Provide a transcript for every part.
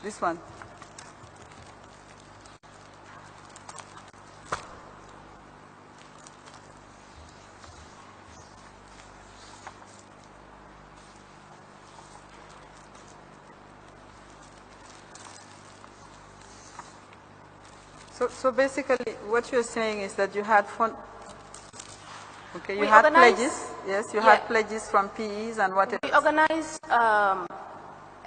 This one. So basically, what you're saying is that you had fund. Okay, you had pledges. Yes, you had pledges from PEs and what else? We organized a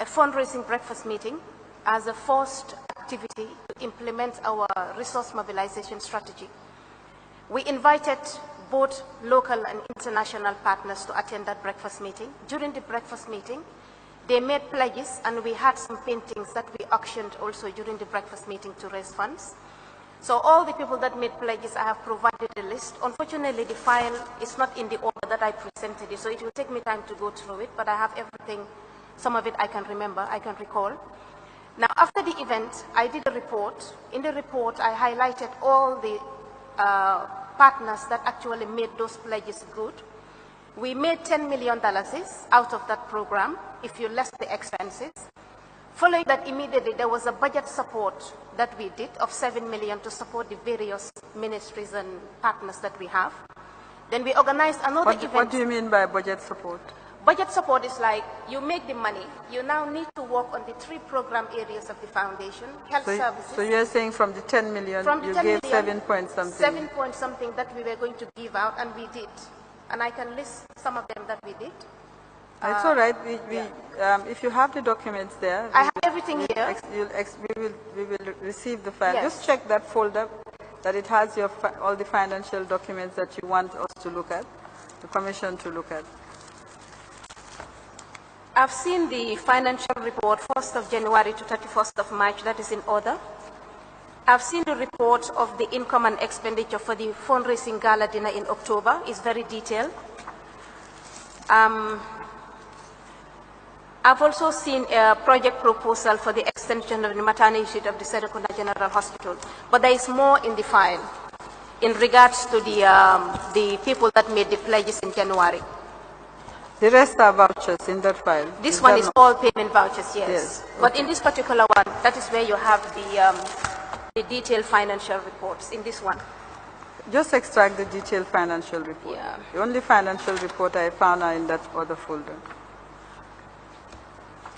fundraising breakfast meeting as a first activity to implement our resource mobilization strategy. We invited both local and international partners to attend that breakfast meeting. During the breakfast meeting, they made pledges, and we had some paintings that we auctioned also during the breakfast meeting to raise funds. So all the people that made pledges, I have provided a list. Unfortunately, the file is not in the order that I presented it, so it will take me time to go through it, but I have everything. Some of it I can remember, I can recall. Now, after the event, I did a report. In the report, I highlighted all the partners that actually made those pledges good. We made $10 million out of that program, if you less the expenses. Following that, immediately there was a budget support that we did of $7 million to support the various ministries and partners that we have. Then we organized another event. What do you mean by budget support? Budget support is like you make the money, you now need to work on the 3 program areas of the foundation, health services. So you're saying from the 10 million, you gave 7 point something? 7 point something that we were going to give out, and we did. And I can list some of them that we did. It's all right. If you have the documents there, I have everything here. We will receive the file. Yes. Just check that folder, that it has all the financial documents that you want us to look at, the commission to look at. I've seen the financial report 1st of January to 31st of March. That is in order. I've seen the report of the income and expenditure for the fundraising gala dinner in October. It's very detailed. I've also seen a project proposal for the extension of the maternity unit of the Serekunda General Hospital, but there is more in the file in regards to the people that made the pledges in January. The rest are vouchers in that file. This one is all payment vouchers, yes. Okay. But in this particular one, that is where you have the detailed financial reports in this one. Just extract the detailed financial report. Yeah. The only financial report I found are in that other folder,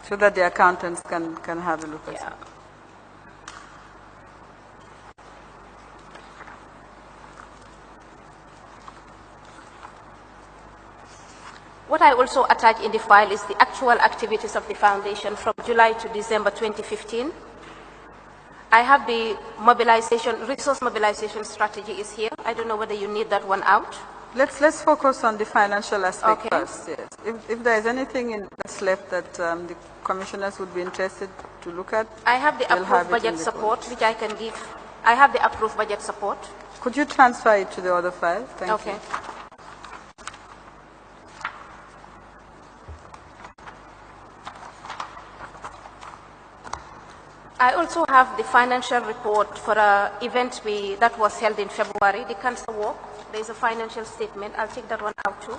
so that the accountants can have a look at it. What I also attach in the file is the actual activities of the foundation from July to December 2015. I have the resource mobilization strategy is here. I don't know whether you need that one out. Let's focus on the financial aspect first. Yes. If there is anything that's left that the commissioners would be interested to look at, I have the approved budget support, which I can give. I have the approved budget support. Could you transfer it to the other file? Thank you. I also have the financial report for an event that was held in February, the Cancer Walk. There is a financial statement. I'll take that one out too.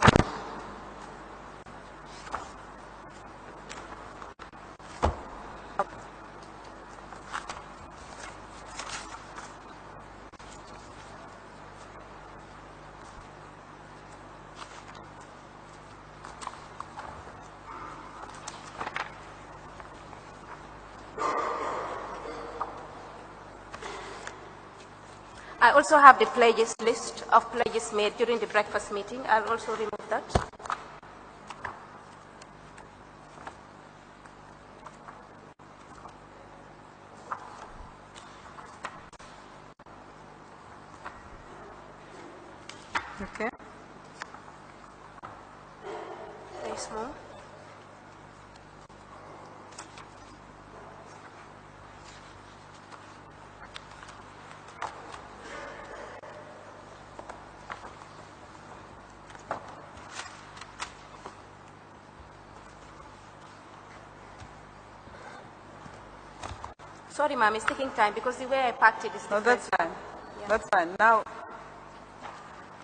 I also have the pledges list of pledges made during the breakfast meeting. I'll also remove that. Okay. Very small. Sorry, ma'am, it's taking time because the way I packed it is different. No, that's fine. Yeah. That's fine. Now,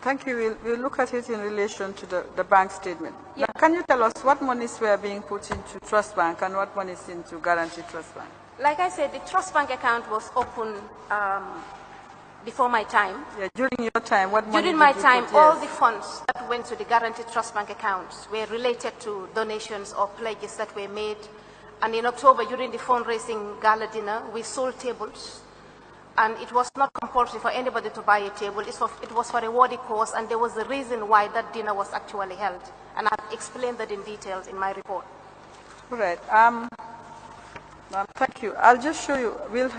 thank you. We'll look at it in relation to the bank statement. Yeah. Now, can you tell us what monies were being put into Trust Bank and what monies into Guarantee Trust Bank? Like I said, the trust bank account was opened before my time. Yeah, during your time, what money During my did you time, put? all Yes. the funds that went to the guaranteed trust bank accounts were related to donations or pledges that were made. And in October, during the fundraising gala dinner, we sold tables. And it was not compulsory for anybody to buy a table. It was for a worthy cause, and there was a reason why that dinner was actually held. And I've explained that in detail in my report. All right. Thank you. I'll just show you. We'll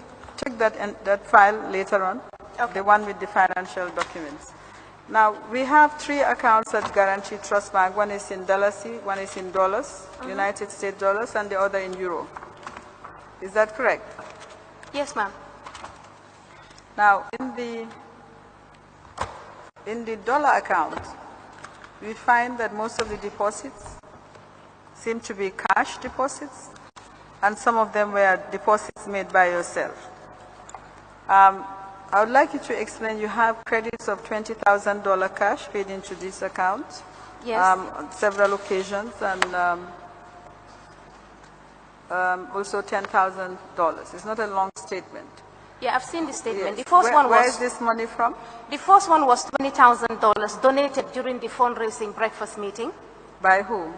check that file later on, Okay. the one with the financial documents. Now, we have 3 accounts at Guarantee Trust Bank. One is in Dalasi, one is in dollars, United States dollars, and the other in euro. Is that correct? Yes, ma'am. Now, in the dollar account, we find that most of the deposits seem to be cash deposits, and some of them were deposits made by yourself. I would like you to explain, you have credits of $20,000 cash paid into this account. Yes. On several occasions, and also $10,000. It's not a long statement. Yeah, I've seen the statement. Yes. The first one was... Where is this money from? The first one was $20,000 donated during the fundraising breakfast meeting. By who?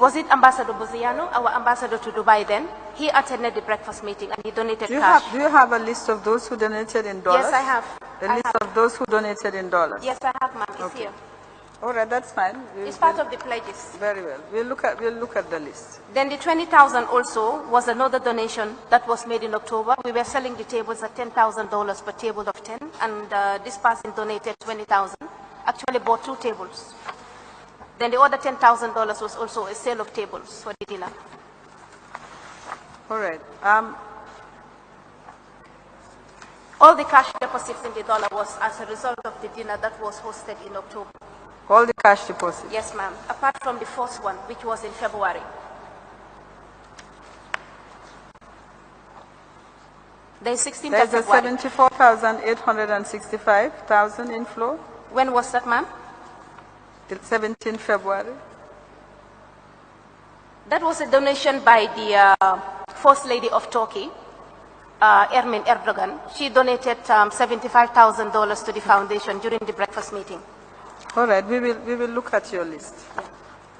Was it Ambassador Boziano, our ambassador to Dubai then? He attended the breakfast meeting and he donated cash. Do you have a list of those who donated in dollars? Yes, I have. A list of those who donated in dollars? Yes, I have, ma'am. It's here. All right, that's fine. It's part of the pledges. Very well. We'll look at the list. Then the 20,000 also was another donation that was made in October. We were selling the tables at $10,000 per table of 10, and this person donated 20,000. Actually bought 2 tables. Then the other $10,000 was also a sale of tables for the dinner. All right. All the cash deposits in the dollar was as a result of the dinner that was hosted in October. All the cash deposits? Yes, ma'am. Apart from the first one, which was in February. There's 16th There's of a February. 74,865,000 inflow. When was that, ma'am? Till 17 February. That was a donation by the First Lady of Turkey, Ermin Erdogan. She donated $75,000 to the foundation during the breakfast meeting. All right, we will look at your list,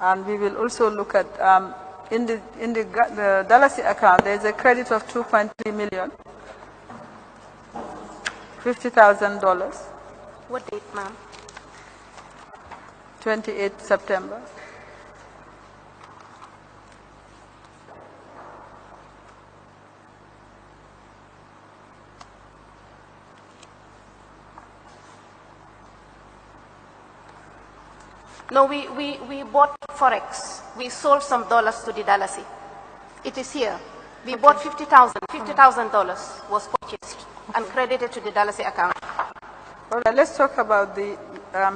and we will also look at in the Dalasi account. There is a credit of 2.3 million, $50,000. What date, ma'am? 28 September. No, we bought Forex. We sold some dollars to the Dalasi. It is here. We bought $50,000 was purchased and credited to the Dalasi account. All right, let's talk about the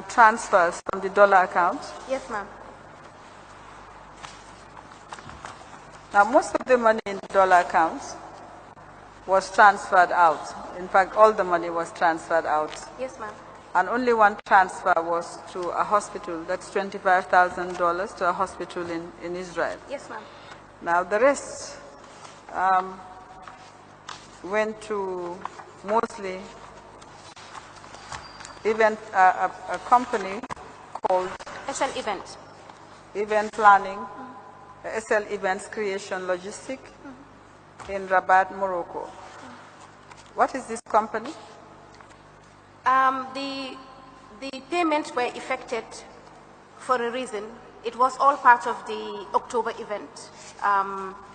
transfers from the dollar account. Yes, ma'am. Now, most of the money in the dollar accounts was transferred out. In fact, all the money was transferred out. Yes, ma'am. And only one transfer was to a hospital. That's $25,000 to a hospital in Israel. Yes, ma'am. Now, the rest went to mostly a company called SL Event. Event Planning, SL Events Creation Logistic in Rabat, Morocco. What is this company? The payments were effected for a reason. It was all part of the October event.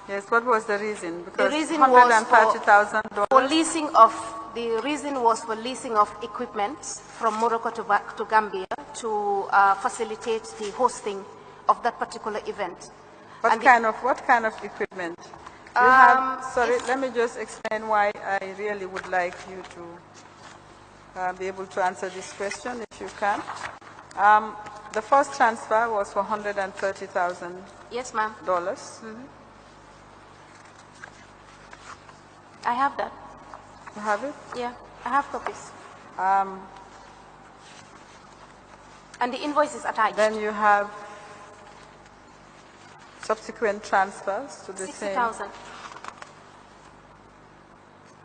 Yes, what was the reason? Because the reason was $130,000 for leasing of. The reason was for leasing of equipment from Morocco to Gambia to facilitate the hosting of that particular event. What kind of equipment? Sorry, let me just explain why I really would like you to be able to answer this question, if you can. The first transfer was for $130,000. Yes, ma'am. Mm-hmm. I have that. You have it? Yeah, I have copies. And the invoice is attached. Then you have subsequent transfers to the 60,000.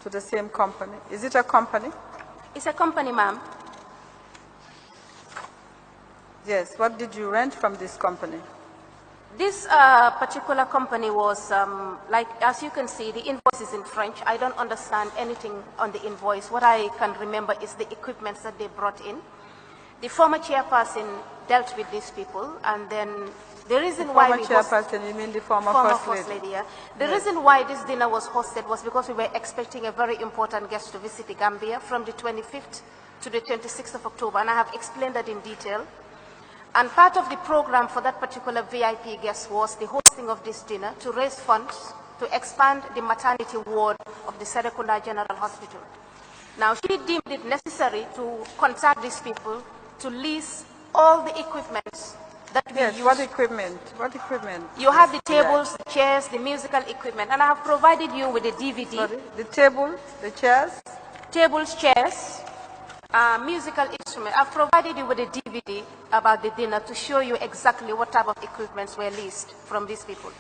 To the same company. Is it a company? It's a company, ma'am. Yes. What did you rent from this company? This particular company was, like, as you can see, the invoice is in French. I don't understand anything on the invoice. What I can remember is the equipment that they brought in. The former chairperson dealt with these people, and then the reason why we chairperson, you mean the former first lady? Yeah. The reason why this dinner was hosted was because we were expecting a very important guest to visit the Gambia from the 25th to the 26th of October, and I have explained that in detail. And part of the program for that particular VIP guest was the hosting of this dinner to raise funds to expand the maternity ward of the Serekunda General Hospital. Now, she deemed it necessary to contact these people to lease all the equipment that we use. What equipment? What equipment? You have the tables, the chairs, the musical equipment, and I have provided you with a DVD. Sorry? The tables, the chairs? Tables, chairs, musical instrument. I've provided you with a DVD about the dinner to show you exactly what type of equipments were leased from these people.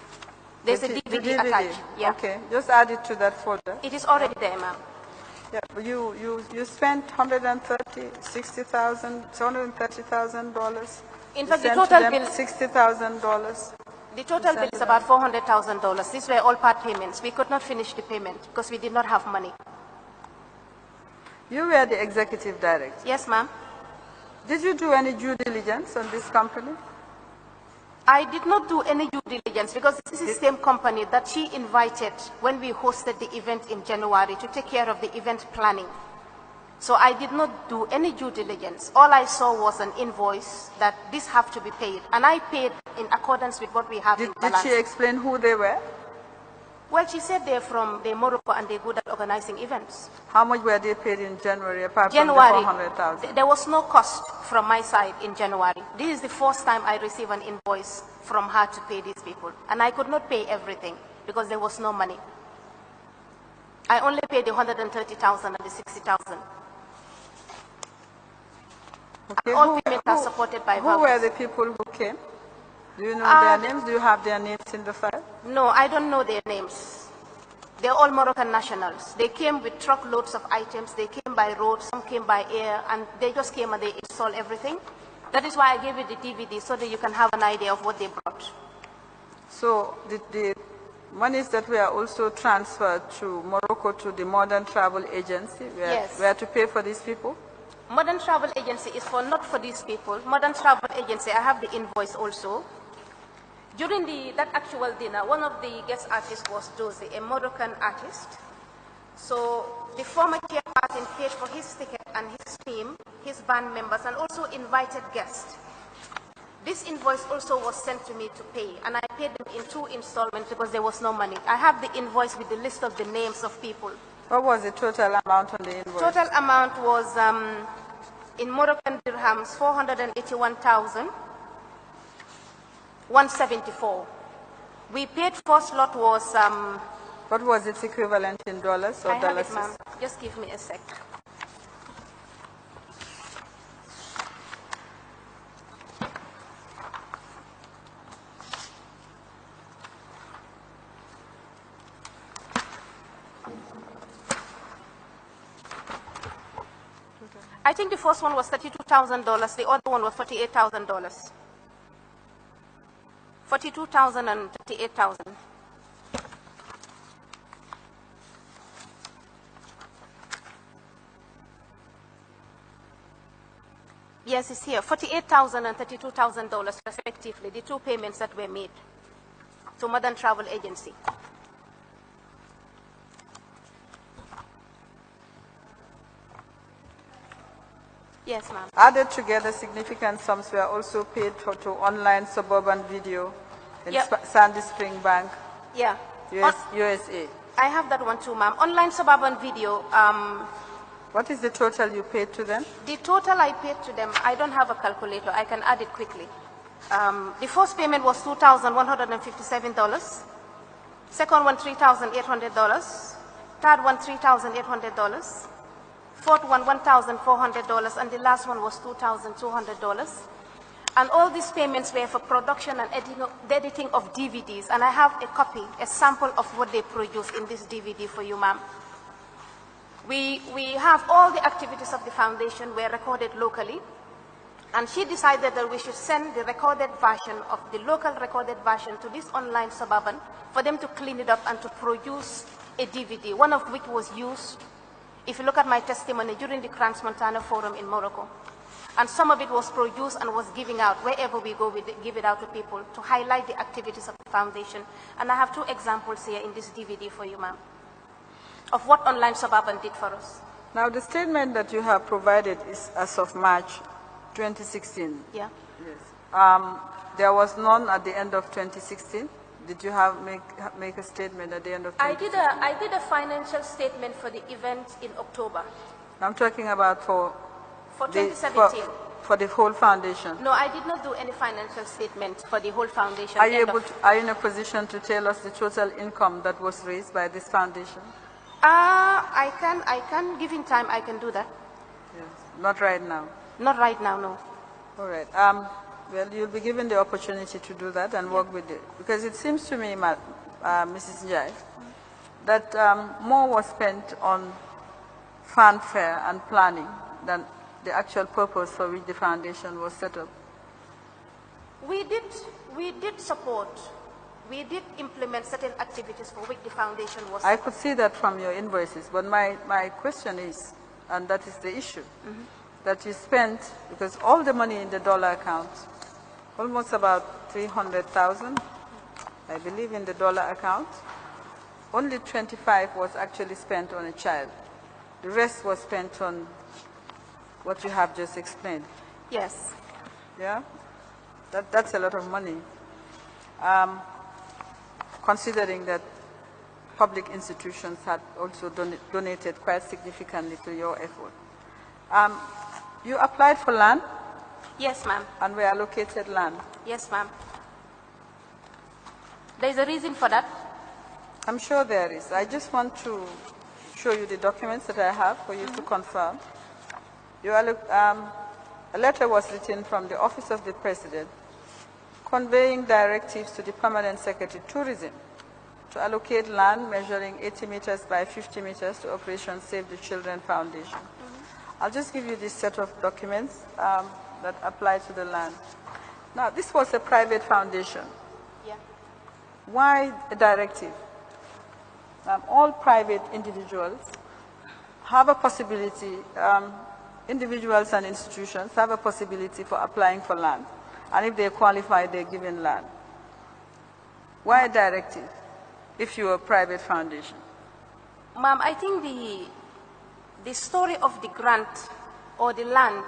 There's a DVD attached. Yeah. Okay, just add it to that folder. It is already there, ma'am. Yeah, but you spent $130,000. In fact, the total bill, $60,000. the total bill is about $400,000. These were all part payments. We could not finish the payment because we did not have money. You were the executive director. Yes, ma'am. Did you do any due diligence on this company? I did not do any due diligence because this is the same company that she invited when we hosted the event in January to take care of the event planning. So I did not do any due diligence. All I saw was an invoice that this have to be paid. And I paid in accordance with what we have in balance. Did she explain who they were? Well, she said they're from Morocco and they're good at organizing events. How much were they paid in January apart from the 400,000? There was no cost from my side in January. This is the first time I receive an invoice from her to pay these people. And I could not pay everything because there was no money. I only paid the 130,000 and the 60,000. Okay. All payments are supported by Who were the people who came? Do you know their names? Do you have their names in the file? No, I don't know their names. They're all Moroccan nationals. They came with truckloads of items. They came by road, some came by air, and they just came and they installed everything. That is why I gave you the DVD, so that you can have an idea of what they brought. So the monies that were also transferred to Morocco to the Modern Travel Agency were to pay for these people? Modern Travel Agency is not for these people. Modern Travel Agency, I have the invoice also. During that actual dinner, one of the guest artists was Josie, a Moroccan artist. So the former chairperson paid for his ticket and his team, his band members, and also invited guests. This invoice also was sent to me to pay, and I paid them in 2 installments because there was no money. I have the invoice with the list of the names of people. What was the total amount on the invoice? Total amount was, in Moroccan dirhams, 481,174. We paid first lot was... what was its equivalent in dollars or dollars? I have it, ma'am. Just give me a sec. I think the first one was $32,000. The other one was $48,000. 42,000 and 38,000. Yes, it's here. $48,000 and $32,000 respectively, the 2 payments that were made to Modern Travel Agency. Yes, ma'am. Added together, significant sums were also paid to online suburban video in Sandy Spring Bank, USA. I have that one too, ma'am. Online suburban video. What is the total you paid to them? The total I paid to them, I don't have a calculator. I can add it quickly. The first payment was $2,157. Second one, $3,800. Third one, $3,800. Fourth one, $1,400, and the last one was $2,200. And all these payments were for production and editing of DVDs. And I have a copy, a sample of what they produced in this DVD for you, ma'am. We have all the activities of the foundation were recorded locally. And she decided that we should send the recorded version of the local recorded version to this online Suburban for them to clean it up and to produce a DVD, one of which was used, if you look at my testimony, during the Crans-Montana Forum in Morocco. And some of it was produced and was given out. Wherever we go, we give it out to people to highlight the activities of the foundation. And I have 2 examples here in this DVD for you, ma'am, of what Online Suburban did for us. Now, the statement that you have provided is as of March 2016. Yeah. Yes. There was none at the end of 2016. Did you make a statement at the end of 2016? I did a financial statement for the event in October. I'm talking about for 2017. For the whole foundation. No, I did not do any financial statement for the whole foundation. Are you in a position to tell us the total income that was raised by this foundation? I can, given time, I can do that. Yes. Not right now. Not right now, no. All right. Well, you'll be given the opportunity to do that and work with it. Because it seems to me, Mrs. Njai, that more was spent on fanfare and planning than the actual purpose for which the foundation was set up. We did support. We did implement certain activities for which the foundation was set up. I could see that from your invoices, but my question is, and that is the issue, that you spent, because all the money in the dollar account, almost about 300,000, I believe, in the dollar account, only 25 was actually spent on a child. The rest was spent on what you have just explained. Yes. Yeah? That's a lot of money, considering that public institutions had also donated quite significantly to your effort. You applied for land? Yes, ma'am. And were allocated land? Yes, ma'am. There's a reason for that? I'm sure there is. I just want to show you the documents that I have for you to confirm. A letter was written from the Office of the President conveying directives to the Permanent Secretary Tourism to allocate land measuring 80 meters by 50 meters to Operation Save the Children Foundation. I'll just give you this set of documents that apply to the land. Now, this was a private foundation. Yeah. Why a directive? All private individuals have a possibility, individuals and institutions have a possibility for applying for land. And if they qualify, they're given land. Why a directive if you're a private foundation? Ma'am, I think the story of the grant or the land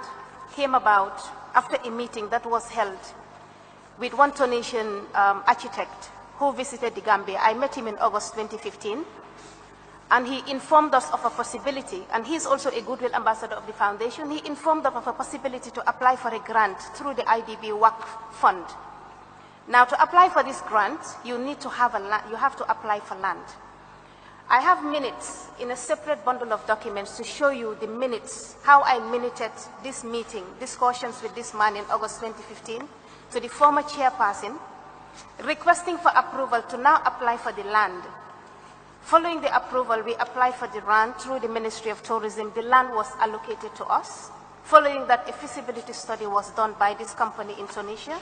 came about after a meeting that was held with one Tunisian architect who visited the Gambia. I met him in August 2015, and he informed us of a possibility, and he's also a goodwill ambassador of the foundation. He informed us of a possibility to apply for a grant through the IDB Work Fund. Now, to apply for this grant, you need to have you have to apply for land. I have minutes in a separate bundle of documents to show you the minutes, how I minuted this meeting, discussions with this man in August 2015, to the former chairperson, requesting for approval to now apply for the land. Following the approval, we applied for the land through the Ministry of Tourism. The land was allocated to us. Following that, a feasibility study was done by this company in Tunisia.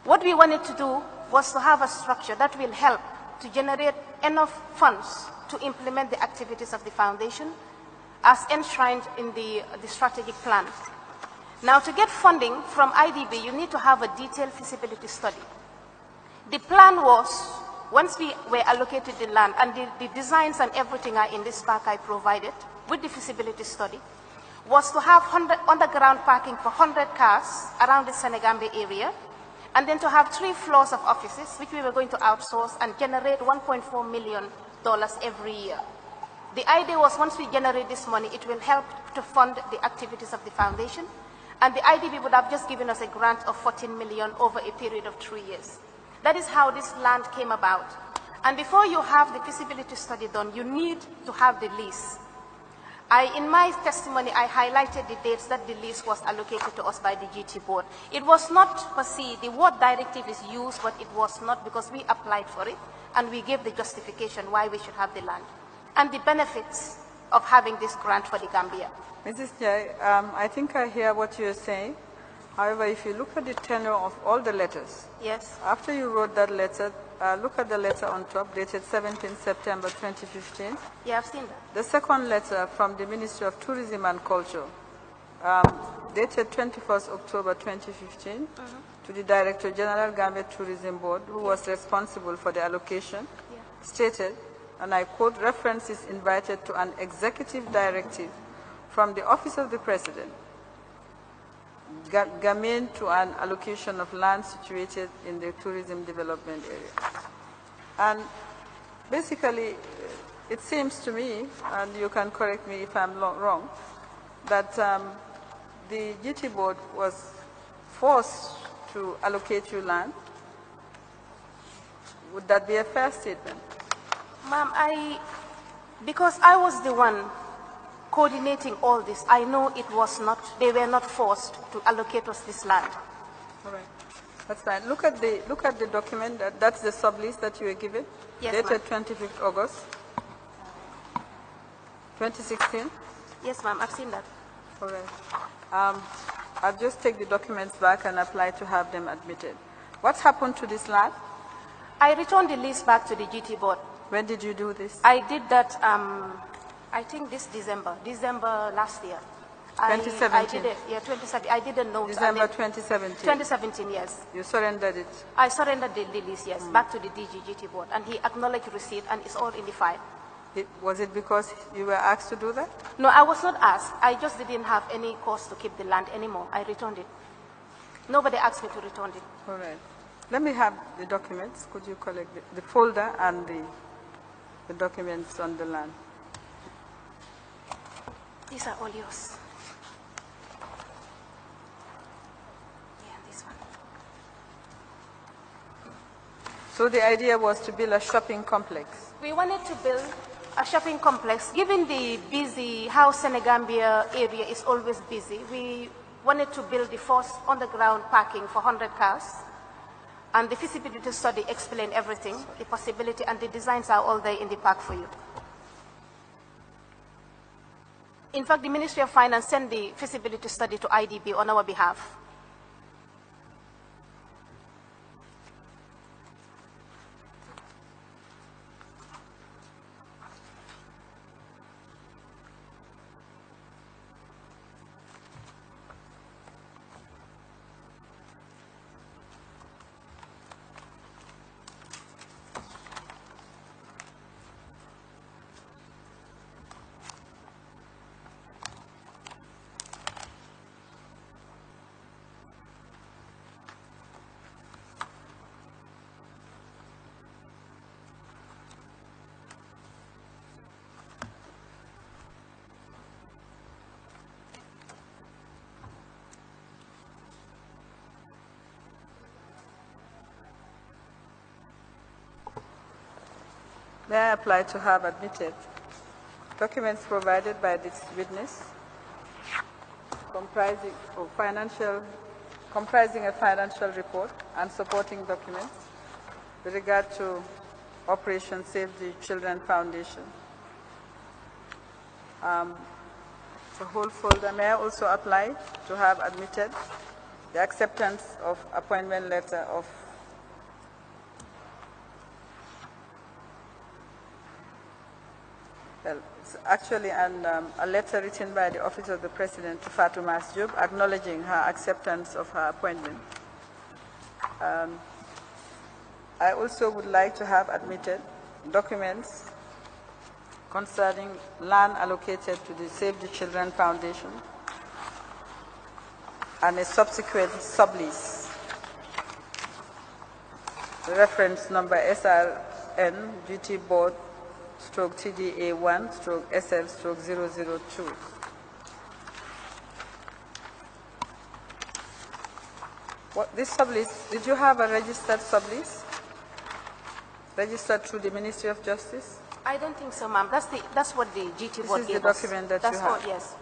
What we wanted to do was to have a structure that will help to generate enough funds to implement the activities of the foundation as enshrined in the strategic plan. Now, to get funding from IDB, you need to have a detailed feasibility study. The plan was, once we were allocated the land, and the designs and everything are in this pack I provided with the feasibility study, was to have underground parking for 100 cars around the Senegambia area, and then to have 3 floors of offices, which we were going to outsource and generate $1.4 million every year. The idea was, once we generate this money, it will help to fund the activities of the foundation, and the IDB would have just given us a grant of $14 million over a period of 3 years. That is how this land came about. And before you have the feasibility study done, you need to have the lease. In my testimony, I highlighted the dates that the lease was allocated to us by the GT board. It was not per se, the word directive is used, but it was not because we applied for it and we gave the justification why we should have the land and the benefits of having this grant for the Gambia. Mrs. Jai, I think I hear what you're saying. However, if you look at the tenor of all the letters, yes. After you wrote that letter, look at the letter on top, dated 17 September 2015. Yeah, I've seen that. The second letter from the Ministry of Tourism and Culture, dated 21st October 2015, to the Director General Gambia Tourism Board, who was responsible for the allocation, stated, and I quote, reference is invited to an executive directive from the Office of the President, germane to an allocation of land situated in the tourism development area. And basically, it seems to me, and you can correct me if I'm wrong, that the GT board was forced to allocate you land. Would that be a fair statement? Ma'am, because I was the one coordinating all this, I know it was not, they were not forced to allocate us this land. All right. That's fine. Look at the document. That's the sublease that you were given. Yes, dated 25th August 2016. Yes, ma'am. I've seen that. All right. I'll just take the documents back and apply to have them admitted. What happened to this land? I returned the lease back to the GT board. When did you do this? I did that, I think this December last year. 2017? I did it, yeah, 2017. I didn't know. December 2017? 2017, yes. You surrendered it? I surrendered the lease, yes, back to the GT board. And he acknowledged receipt, and it's all in the file. Was it because you were asked to do that? No, I was not asked. I just didn't have any cause to keep the land anymore. I returned it. Nobody asked me to return it. All right. Let me have the documents. Could you collect the folder and the documents on the land? These are all yours. Yeah, this one. So the idea was to build a shopping complex. We wanted to build a shopping complex. Given the busy, how Senegambia area is always busy, we wanted to build the first underground parking for 100 cars. And the feasibility study explained everything, the possibility, and the designs are all there in the park for you. In fact, the Ministry of Finance sent the feasibility study to IDB on our behalf. May I apply to have admitted documents provided by this witness comprising a financial report and supporting documents with regard to Operation Save the Children Foundation. The whole folder. May I also apply to have admitted the acceptance of appointment letter of it's actually a letter written by the Office of the President to Fatou Jobe acknowledging her acceptance of her appointment. I also would like to have admitted documents concerning land allocated to the Save the Children Foundation and a subsequent sublease. The reference number SRN GT Board stroke TDA1 stroke SL stroke 002. This sublease, did you have a registered sublease? Registered through the Ministry of Justice? I don't think so, ma'am. That's what the GT board gave us. This is the document that that's you have? All, yes.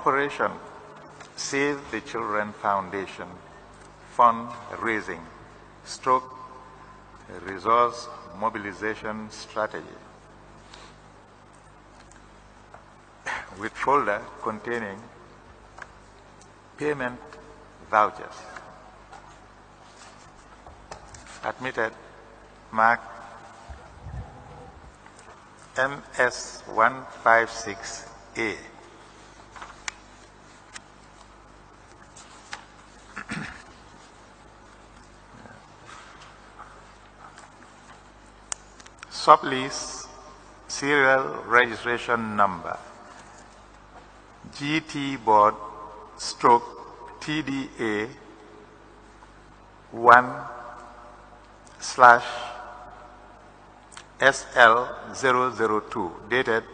Operation Save the Children Foundation fundraising stroke resource mobilization strategy with folder containing payment vouchers. Admitted mark MS156A. Sublease serial registration number GT board stroke TDA 1/SL002 dated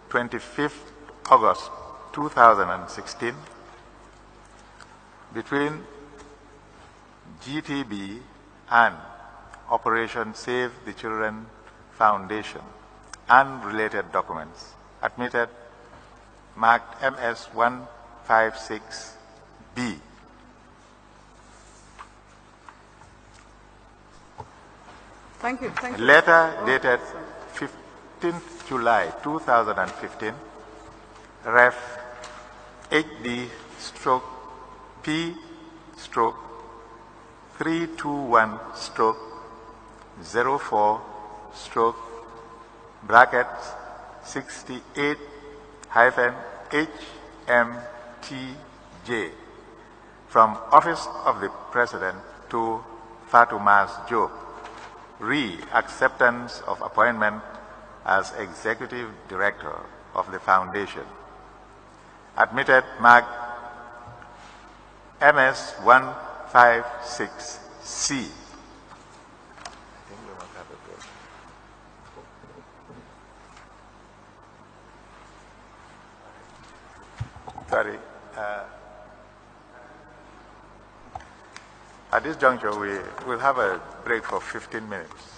25th August 2016 between GTB and Operation Save the Children Foundation and related documents. Admitted marked MS156B. Thank you. Thank you. Letter dated 15th July 2015, ref HD stroke P stroke 321 stroke 04 stroke brackets 68 hyphen HMTJ from Office of the President to Fatou Jobe. Re-acceptance of appointment as Executive Director of the Foundation. Admitted marked MS156C. Sorry. At this juncture, we will have a break for 15 minutes.